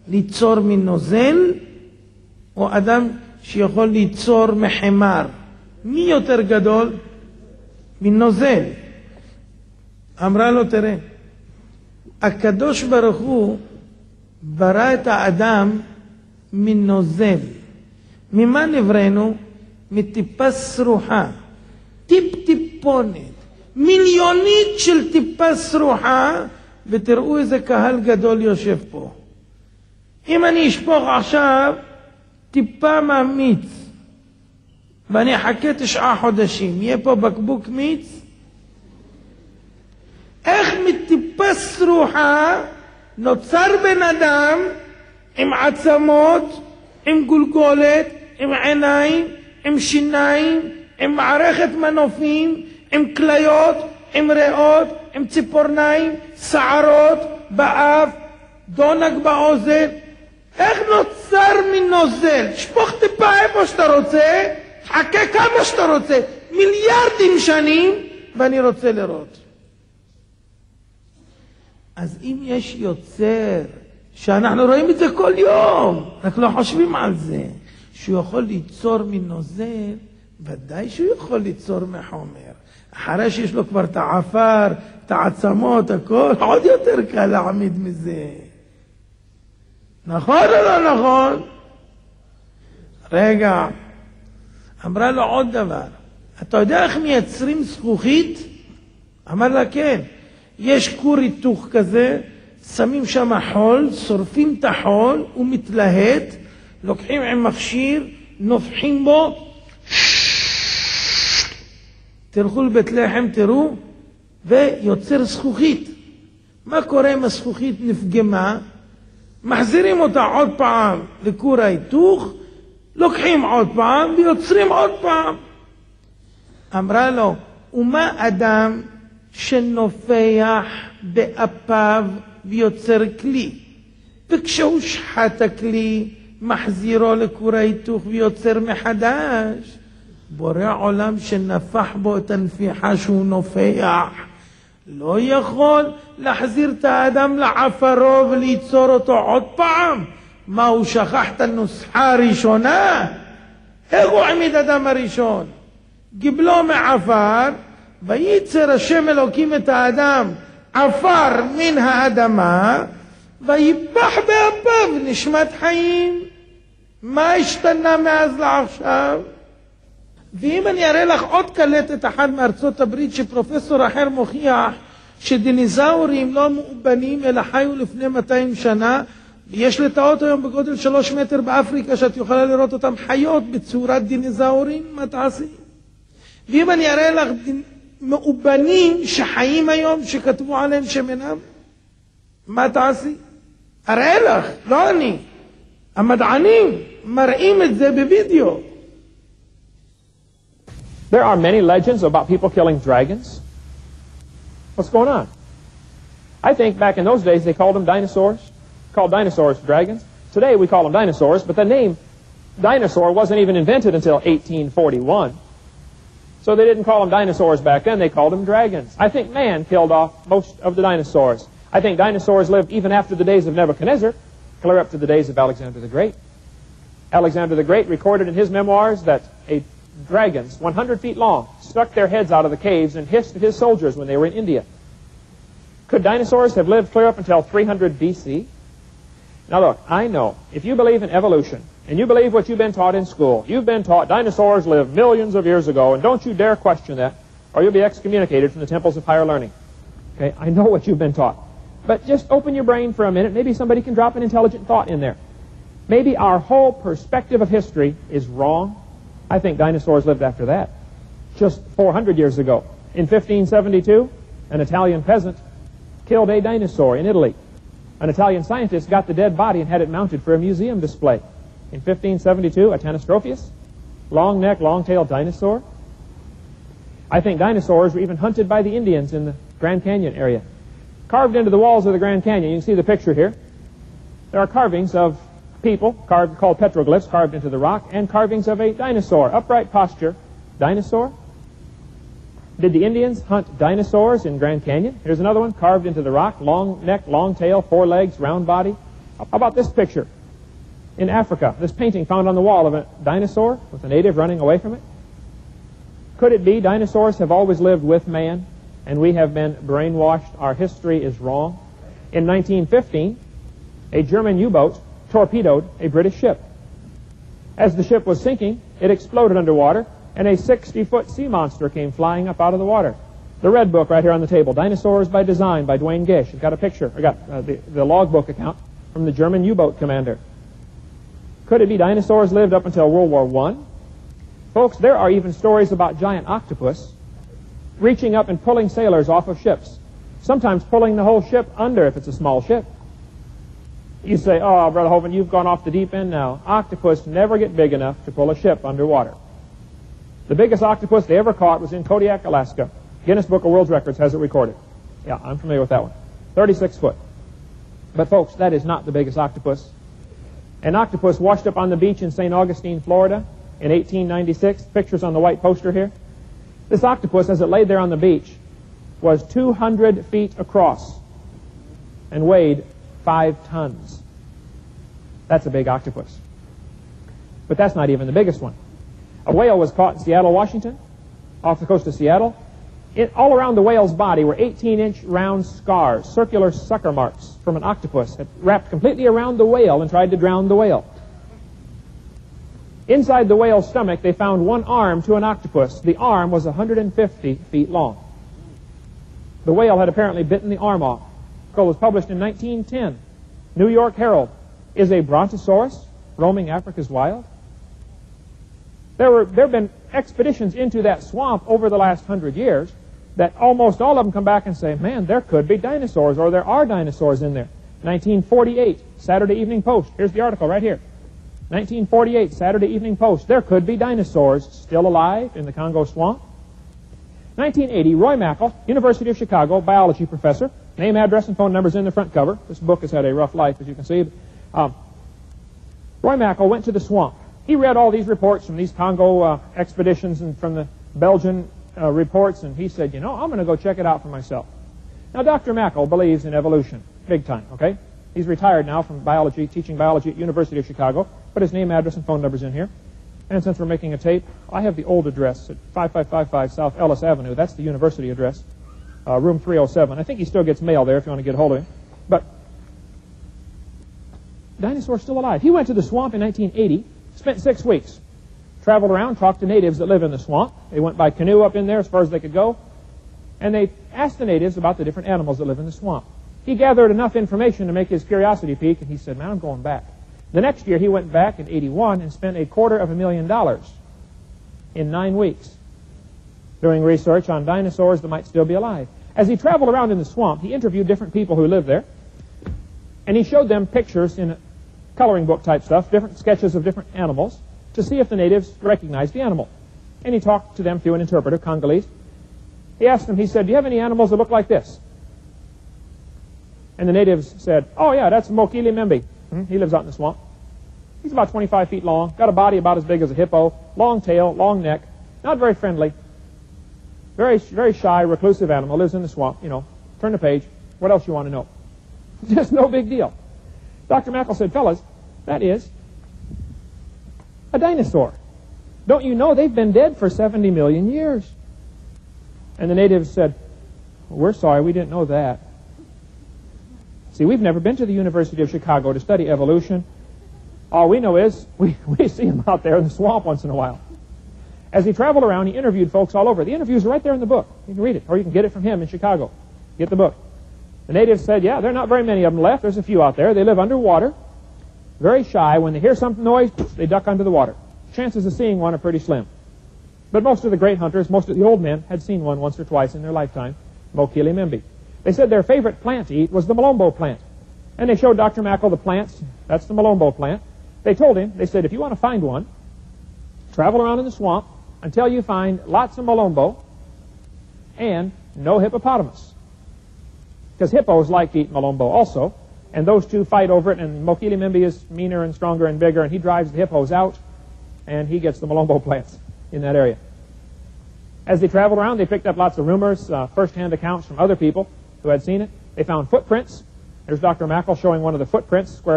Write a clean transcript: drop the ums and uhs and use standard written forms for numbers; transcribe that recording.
ליצור מנוזל, או אדם שיכול ליצור מחמר? מי יותר גדול? מנוזל. אמרה לו, תראה, הקדוש ברוך הוא ברא את האדם מנוזל. ממה נבראנו? מטיפה סרוחה, טיפונת, מיליונית של טיפה סרוחה, ותראו איזה קהל גדול יושב פה. אם אני אשפוך עכשיו טיפה מהמיץ, ואני אחכה 9 חודשים, יהיה פה בקבוק מיץ? איך מטיפה סרוחה נוצר בן אדם עם עצמות, עם גולגולת, עם עיניים, עם שיניים, עם מערכת מנופים, עם כליות, עם ריאות, עם ציפורניים, שערות באף, דונג באוזן? איך נוצר מנוזל? שפוך טיפה איפה שאתה רוצה, חכה כמה שאתה רוצה, מיליארדים שנים, ואני רוצה לראות. אז אם יש יוצר, שאנחנו רואים את זה כל יום, רק לא חושבים על זה, שהוא יכול ליצור מנוזל, ודאי שהוא יכול ליצור מחומר. אחרי שיש לו כבר את העפר, את העצמות, הכל, עוד יותר קל להעמיד מזה. נכון או לא נכון? רגע, אמרה לו עוד דבר. אתה יודע איך מייצרים זכוכית? אמר לה, כן. יש כור היתוך כזה, שמים שם חול, שורפים את החול, הוא מתלהט, לוקחים עם מכשיר, נופחים בו, תלכו לבית לחם, תראו, ויוצר זכוכית. מה קורה אם הזכוכית נפגמה? מחזירים אותה עוד פעם לכור ההיתוך, לוקחים עוד פעם ויוצרים עוד פעם. אמרה לו, ומה אדם שנופח באפיו ויוצר כלי, וכשהוא שחט הכלי מחזירו לכור ההיתוך ויוצר מחדש? בורא עולם שנפח בו את הנפיחה שהוא נופח לא יכול להחזיר את האדם לעפרו וליצור אותו עוד פעם? מה, הוא שכח את הנוסחה הראשונה? איך הוא העמיד אדם הראשון? גיבלו מעפר, וייצר השם אלוקים את האדם עפר מן האדמה, ויפח באפיו נשמת חיים. מה השתנה מאז לעכשיו? ואם אני אראה לך עוד קלטת אחת מארצות הברית, שפרופסור אחר מוכיח שדינוזאורים לא מאובנים אלא חיו לפני 200 שנה, יש לטאות היום בגודל 3 מטר באפריקה שאת יכולה לראות אותם חיות בצורת דינוזאורים, מה תעשי? ואם אני אראה לך מאובנים שחיים היום, שכתבו עליהם שמנם, מה תעשי? אראה לך, לא אני. המדענים מראים את זה בווידאו. There are many legends about people killing dragons. What's going on? I think back in those days they called them dinosaurs. Called dinosaurs dragons. Today we call them dinosaurs, but the name dinosaur wasn't even invented until 1841. So they didn't call them dinosaurs back then, they called them dragons. I think man killed off most of the dinosaurs. I think dinosaurs lived even after the days of Nebuchadnezzar, clear up to the days of Alexander the Great. Alexander the Great recorded in his memoirs that dragons, 100 feet long, stuck their heads out of the caves and hissed at his soldiers when they were in India. Could dinosaurs have lived clear up until 300 BC? Now look, I know, if you believe in evolution, and you believe what you've been taught in school, you've been taught dinosaurs lived millions of years ago, and don't you dare question that, or you'll be excommunicated from the temples of higher learning. Okay, I know what you've been taught. But just open your brain for a minute, maybe somebody can drop an intelligent thought in there. Maybe our whole perspective of history is wrong. I think dinosaurs lived after that. Just 400 years ago, in 1572, an Italian peasant killed a dinosaur in Italy. An Italian scientist got the dead body and had it mounted for a museum display. In 1572, a Tanistropheus, long neck, long-tailed dinosaur. I think dinosaurs were even hunted by the Indians in the Grand Canyon area. Carved into the walls of the Grand Canyon, you can see the picture here. There are carvings of people, called petroglyphs, carved into the rock, and carvings of a dinosaur, upright posture. Dinosaur? Did the Indians hunt dinosaurs in Grand Canyon? Here's another one, carved into the rock, long neck, long tail, 4 legs, round body. How about this picture? In Africa, this painting found on the wall of a dinosaur with a native running away from it. Could it be dinosaurs have always lived with man and we have been brainwashed? Our history is wrong. In 1915, a German U-boat torpedoed a British ship. As the ship was sinking, it exploded underwater, and a 60-foot sea monster came flying up out of the water. The red book right here on the table, Dinosaurs by Design by Duane Gish. I've got a picture. I got the logbook account from the German U-boat commander. Could it be dinosaurs lived up until World War I? Folks, there are even stories about giant octopus reaching up and pulling sailors off of ships, sometimes pulling the whole ship under if it's a small ship. You say, oh, Brother Hovind, you've gone off the deep end now. Octopus never get big enough to pull a ship underwater. The biggest octopus they ever caught was in Kodiak, Alaska. Guinness Book of World Records has it recorded. Yeah, I'm familiar with that one. 36 foot. But folks, that is not the biggest octopus. An octopus washed up on the beach in St. Augustine, Florida in 1896. Pictures on the white poster here. This octopus, as it laid there on the beach, was 200 feet across and weighed 5 tons. That's a big octopus. But that's not even the biggest one. A whale was caught in Seattle, Washington, off the coast of Seattle. All around the whale's body were 18-inch round scars, circular sucker marks from an octopus that wrapped completely around the whale and tried to drown the whale. Inside the whale's stomach, they found one arm to an octopus. The arm was 150 feet long. The whale had apparently bitten the arm off. The article was published in 1910. New York Herald. Is a brontosaurus roaming Africa's wild? There have been expeditions into that swamp over the last 100 years that almost all of them come back and say, man, there could be dinosaurs, or there are dinosaurs in there. 1948, Saturday Evening Post. Here's the article right here. 1948, Saturday Evening Post. There could be dinosaurs still alive in the Congo swamp. 1980, Roy Mackal, University of Chicago, biology professor. Name, address, and phone numbers in the front cover. This book has had a rough life, as you can see. Roy Mackal went to the swamp. He read all these reports from these Congo expeditions and from the Belgian reports, and he said, you know, I'm going to go check it out for myself. Now, Dr. Mackal believes in evolution, big time, okay? He's retired now from biology, teaching biology at University of Chicago. Put his name, address, and phone numbers in here. And since we're making a tape, I have the old address at 5555 South Ellis Avenue. That's the university address, room 307. I think he still gets mail there if you want to get a hold of him. But dinosaur's still alive. He went to the swamp in 1980, spent 6 weeks. Traveled around, talked to natives that live in the swamp. They went by canoe up in there as far as they could go. And they asked the natives about the different animals that live in the swamp. He gathered enough information to make his curiosity peak, and he said, man, I'm going back. The next year, he went back in 81 and spent $250,000 in 9 weeks doing research on dinosaurs that might still be alive. As he traveled around in the swamp, he interviewed different people who lived there, and he showed them pictures in coloring book type stuff, different sketches of different animals, to see if the natives recognized the animal. And he talked to them through an interpreter, Congolese. He asked them, he said, do you have any animals that look like this? And the natives said, oh yeah, that's Mokili Membi. He lives out in the swamp. He's about 25 feet long, got a body about as big as a hippo, long tail, long neck, not very friendly, very, very shy, reclusive animal, lives in the swamp, you know. Turn the page. What else you want to know? Just no big deal. Dr. Mackal said, fellas, that is a dinosaur. Don't you know they've been dead for 70 million years? And the natives said, we're sorry, we didn't know that. See, we've never been to the University of Chicago to study evolution. All we know is we see them out there in the swamp once in a while. As he traveled around, he interviewed folks all over. The interviews are right there in the book. You can read it, or you can get it from him in Chicago. Get the book. The natives said, yeah, there are not very many of them left. There's a few out there. They live underwater, very shy. When they hear some noise, they duck under the water. Chances of seeing one are pretty slim. But most of the great hunters, most of the old men, had seen one once or twice in their lifetime, Mokili Membi. They said their favorite plant to eat was the Malombo plant. And they showed Dr. Mackal the plants. That's the Malombo plant. They told him, they said, if you want to find one, travel around in the swamp until you find lots of Malombo and no hippopotamus. Because hippos like to eat Malombo also, and those two fight over it, and Mokili Membi is meaner and stronger and bigger, and he drives the hippos out, and he gets the Malombo plants in that area. As they traveled around, they picked up lots of rumors, first-hand accounts from other people who had seen it. They found footprints. There's Dr. Mackal showing one of the footprints squared